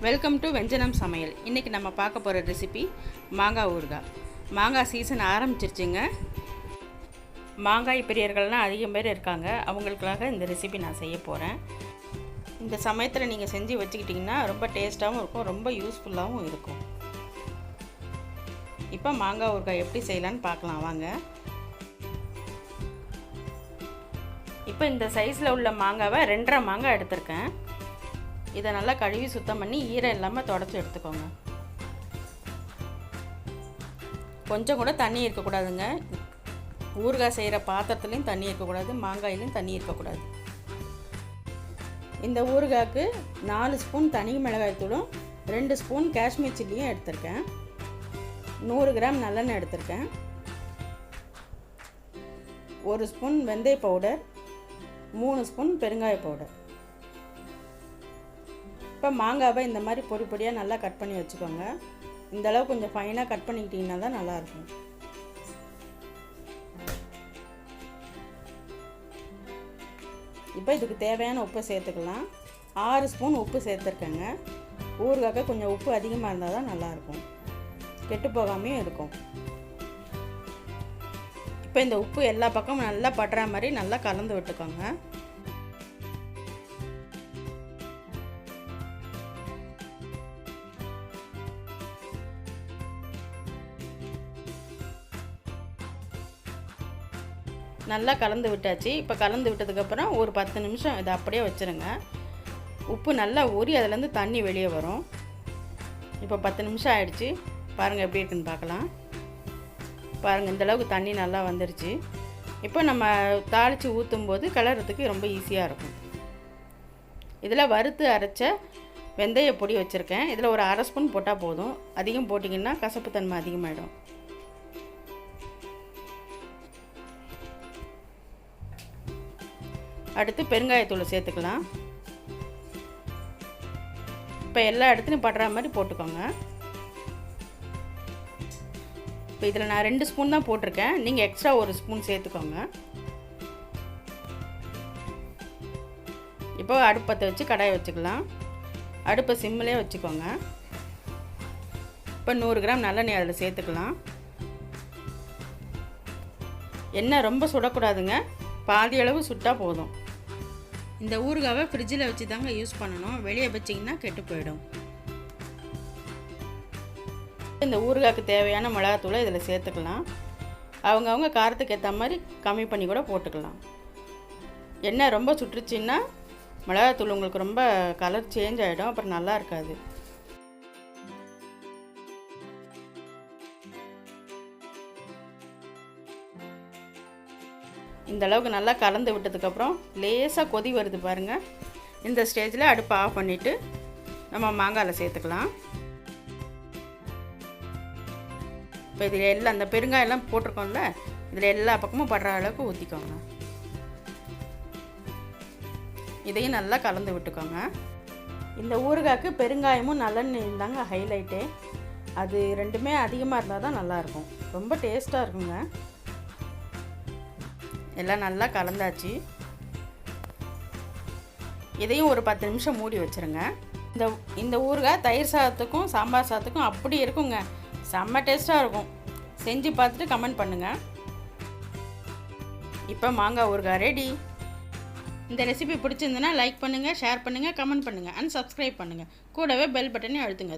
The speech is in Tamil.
வெல்கம் டு வெஞ்சனம் சமையல். இன்றைக்கி நம்ம பார்க்க போகிற ரெசிபி மாங்காய் ஊறுகாய். மாங்காய் சீசன் ஆரம்பிச்சிருச்சுங்க. மாங்காய் பிரியர்கள்லாம் அதிகம் பேர் இருக்காங்க. அவங்களுக்காக இந்த ரெசிபி நான் செய்ய போகிறேன். இந்த சமயத்தில் நீங்கள் செஞ்சு வச்சுக்கிட்டிங்கன்னா ரொம்ப டேஸ்ட்டாகவும் இருக்கும், ரொம்ப யூஸ்ஃபுல்லாகவும் இருக்கும். இப்போ மாங்காய் ஊறுகாய் எப்படி செய்யலான்னு பார்க்கலாம் வாங்க. இப்போ இந்த சைஸில் உள்ள மாங்காவை 2.5 மாங்காய் எடுத்திருக்கேன். இதை நல்லா கழுவி சுத்தம் பண்ணி ஈரம் இல்லாமல் தொடச்சி எடுத்துக்கோங்க. கொஞ்சம் கூட தண்ணி இருக்கக்கூடாதுங்க. ஊறுகாய் செய்கிற பாத்திரத்துலேயும் தண்ணி இருக்கக்கூடாது, மாங்காயிலையும் தண்ணி இருக்கக்கூடாது. இந்த ஊறுகாய்க்கு 4 ஸ்பூன் தனி மிளகாய் தூளும் 2 ஸ்பூன் காஷ்மீர் சில்லியும் எடுத்திருக்கேன். 100 கிராம் நல்லெண்ணெய் எடுத்திருக்கேன். 1 ஸ்பூன் வெந்தய பவுடர், 3 ஸ்பூன் பெருங்காய பவுடர். இப்போ மாங்காவை இந்த மாதிரி பொடி பொடியாக நல்லா கட் பண்ணி வச்சுக்கோங்க. இந்தளவு கொஞ்சம் ஃபைனாக கட் பண்ணிக்கிட்டிங்கன்னா தான் நல்லாயிருக்கும். இப்போ இதுக்கு தேவையான உப்பு சேர்த்துக்கலாம். 6 ஸ்பூன் உப்பு சேர்த்துருக்கேங்க. ஊறுகாய்க்கு கொஞ்சம் உப்பு அதிகமாக இருந்தால் தான் நல்லாயிருக்கும், கெட்டு போகாமையும் இருக்கும். இப்போ இந்த உப்பு எல்லா பக்கமும் நல்லா படுற மாதிரி நல்லா கலந்து விட்டுக்கோங்க. நல்லா கலந்து விட்டாச்சு. இப்போ கலந்து விட்டதுக்கப்புறம் ஒரு 10 நிமிஷம் இதை அப்படியே வச்சுருங்க. உப்பு நல்லா ஊறி அதிலேருந்து தண்ணி வெளியே வரும். இப்போ 10 நிமிஷம் ஆயிடுச்சு. பாருங்கள் எப்படி இருக்குன்னு பார்க்கலாம். பாருங்கள், இந்தளவுக்கு தண்ணி நல்லா வந்துருச்சு. இப்போ நம்ம தாளித்து ஊற்றும்போது கிளறதுக்கு ரொம்ப ஈஸியாக இருக்கும். இதில் வறுத்து அரைச்ச வெந்தய பொடி வச்சுருக்கேன். இதில் ஒரு 1/2 ஸ்பூன் போட்டால் போதும். அதிகம் போட்டிங்கன்னா கசப்புத்தன்மை அதிகமாகிடும். அடுத்து பெருங்காயத்தூள் சேர்த்துக்கலாம். இப்போ எல்லா இடத்துலையும் படுற மாதிரி போட்டுக்கோங்க. இப்போ இதில் நான் 2 ஸ்பூன் தான் போட்டிருக்கேன். நீங்கள் எக்ஸ்ட்ரா 1 ஸ்பூன் சேர்த்துக்கோங்க. இப்போ அடுப்பத்தை வச்சு கடாயை வச்சுக்கலாம். அடுப்பை சிம்மிலே வச்சுக்கோங்க. இப்போ 100 கிராம் நல்லெண்ணெய் அதில் சேர்த்துக்கலாம். எண்ணெய் ரொம்ப சுடக்கூடாதுங்க, பாதி அளவு சுட்டால் போதும். இந்த ஊறுகாவை ஃப்ரிட்ஜில் வச்சு தாங்க யூஸ் பண்ணணும். வெளியே வச்சிங்கன்னா கெட்டு போயிடும். இந்த ஊறுகாய்க்கு தேவையான மிளகாத்தூளை இதில் சேர்த்துக்கலாம். அவங்கவுங்க காரத்துக்கு ஏற்ற மாதிரி கம்மி பண்ணி கூட போட்டுக்கலாம். எண்ணெய் ரொம்ப சுட்டுருச்சின்னா மிளகாத்தூள் உங்களுக்கு ரொம்ப கலர் சேஞ்ச் ஆகிடும், அப்புறம் நல்லா இருக்காது. இந்த அளவுக்கு நல்லா கலந்து விட்டதுக்கப்புறம் லேசாக கொதி வருது பாருங்கள். இந்த ஸ்டேஜில் அடுப்பை ஆஃப் பண்ணிவிட்டு நம்ம மாங்காயில் சேர்த்துக்கலாம். இப்போ இதில் எல்லாம் அந்த பெருங்காயெல்லாம் போட்டிருக்கோம்ல, இதில் எல்லா பக்கமும் படுற அளவுக்கு ஊற்றிக்கோங்க. இதையும் நல்லா கலந்து விட்டுக்கோங்க. இந்த ஊறுகாய்க்கு பெருங்காயமும் நல்லெண்ணெயும் தாங்க ஹைலைட்டே. அது ரெண்டுமே அதிகமாக இருந்தால் தான் நல்லாயிருக்கும், ரொம்ப டேஸ்ட்டாக இருக்குங்க. எல்லாம் நல்லா கலந்தாச்சு. இதையும் ஒரு 10 நிமிஷம் மூடி வச்சுருங்க. இந்த ஊறுகாய் தயிர் சாதத்துக்கும் சாம்பார் சாதத்துக்கும் அப்படி இருக்குங்க, செம்ம டேஸ்ட்டாக இருக்கும். செஞ்சு பார்த்துட்டு கமெண்ட் பண்ணுங்கள். இப்போ மாங்காய் ஊறுகாய் ரெடி. இந்த ரெசிபி பிடிச்சிருந்துன்னா லைக் பண்ணுங்கள், ஷேர் பண்ணுங்கள், கமெண்ட் பண்ணுங்கள் அண்ட் சப்ஸ்கிரைப் பண்ணுங்கள். கூடவே பெல் பட்டனையும் அழுத்துங்க.